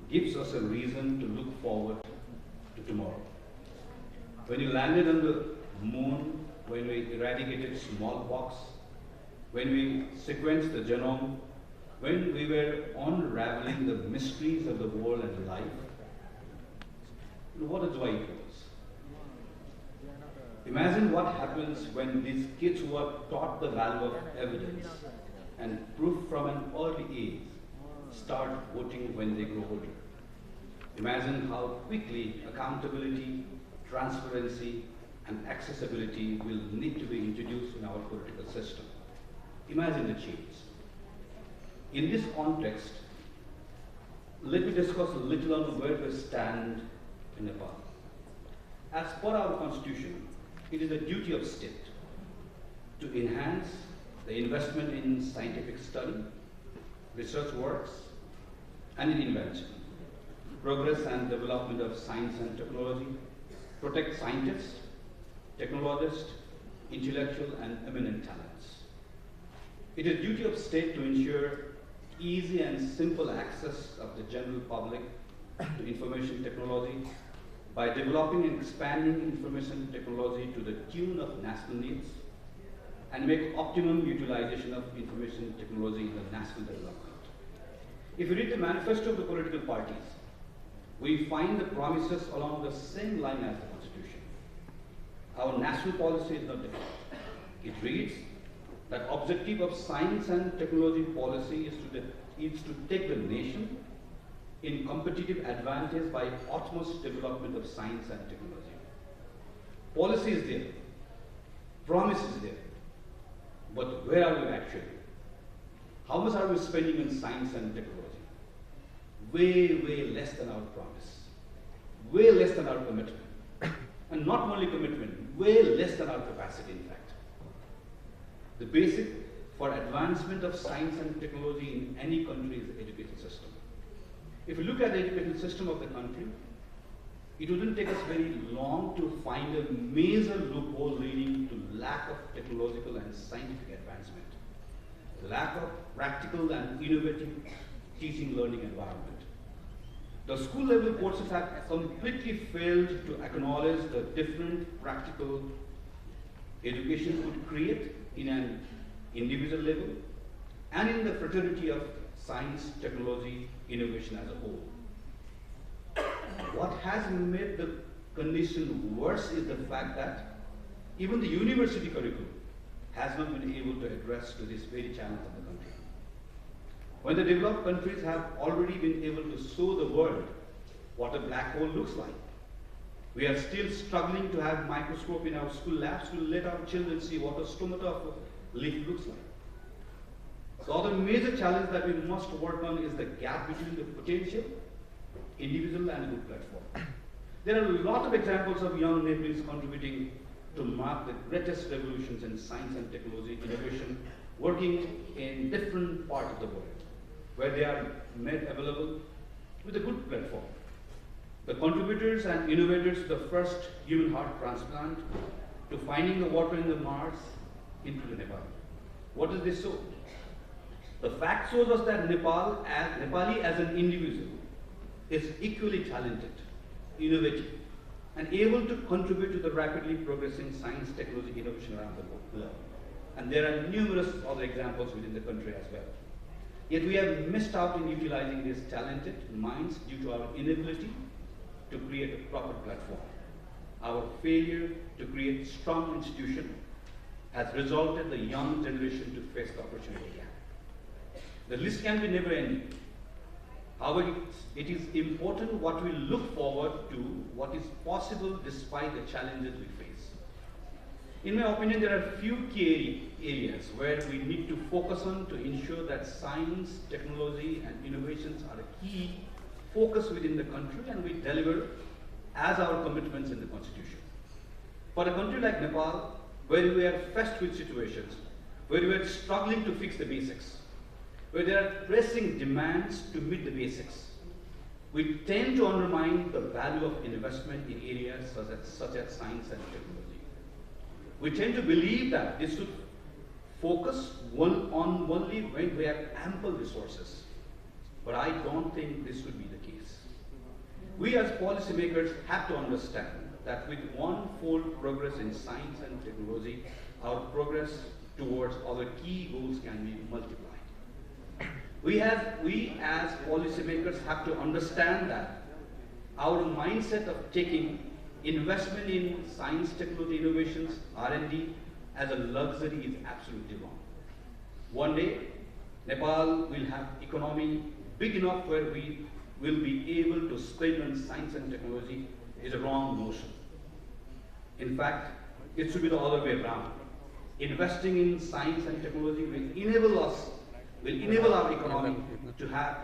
gives us a reason to look forward to tomorrow. When you landed on the moon, when we eradicated smallpox, when we sequenced the genome, when we were unraveling the mysteries of the world and life, what a joy it was. Imagine what happens when these kids who are taught the value of evidence and proof from an early age start voting when they grow older. Imagine how quickly accountability, transparency, and accessibility will need to be introduced in our political system. Imagine the change. In this context, let me discuss a little on where we stand in Nepal. As per our constitution, it is the duty of state to enhance the investment in scientific study, research works, and in invention, progress and development of science and technology, protect scientists, technologists, intellectual and eminent talents. It is duty of state to ensure easy and simple access of the general public to information technology by developing and expanding information technology to the tune of national needs and make optimum utilization of information technology in the national development. If you read the manifesto of the political parties, we find the promises along the same line as the Constitution. Our national policy is not different. It reads that objective of science and technology policy is to take the nation in competitive advantage by utmost development of science and technology. Policy is there, promise is there, but where are we actually? How much are we spending on science and technology? Way less than our promise, way less than our commitment, and not only commitment, way less than our capacity in fact. The basic for advancement of science and technology in any country is the education system. If you look at the education system of the country, it wouldn't take us very long to find a major loophole leading to lack of technological and scientific advancement, lack of practical and innovative teaching learning environment. The school level courses have completely failed to acknowledge the different practical education could create in an individual level and in the fraternity of science, technology, innovation as a whole. What has made the condition worse is the fact that even the university curriculum has not been able to address to this very challenge of the country. When the developed countries have already been able to show the world what a black hole looks like, we are still struggling to have microscope in our school labs to let our children see what a stomata of a leaf looks like. The other major challenge that we must work on is the gap between the potential, individual and good platform. There are a lot of examples of young Nepalese contributing to mark the greatest revolutions in science and technology innovation, working in different parts of the world, where they are made available with a good platform. The contributors and innovators to the first human heart transplant, to finding the water in the Mars, into the Nepal. What does this show? The fact shows us that Nepali as an individual is equally talented, innovative, and able to contribute to the rapidly progressing science, technology, innovation around the world. And there are numerous other examples within the country as well. Yet we have missed out in utilizing these talented minds due to our inability to create a proper platform. Our failure to create strong institutions has resulted the young generation to face the opportunity gap. The list can be never ending. However, it is important what we look forward to, what is possible despite the challenges we face. In my opinion, there are few key areas where we need to focus on to ensure that science, technology, and innovations are a key focus within the country and we deliver as our commitments in the Constitution. For a country like Nepal, where we are faced with situations, where we are struggling to fix the basics, where there are pressing demands to meet the basics, we tend to undermine the value of investment in areas such as science and technology. We tend to believe that this should focus on only when we have ample resources. But I don't think this should be the case. We as policymakers have to understand that with one-fold progress in science and technology, our progress towards our key goals can be multiplied. We as policymakers have to understand that our mindset of taking investment in science, technology, innovations, R&D as a luxury is absolutely wrong. One day, Nepal will have economy big enough where we will be able to spend on science and technology is a wrong notion. In fact, it should be the other way around. Investing in science and technology will enable our economy to have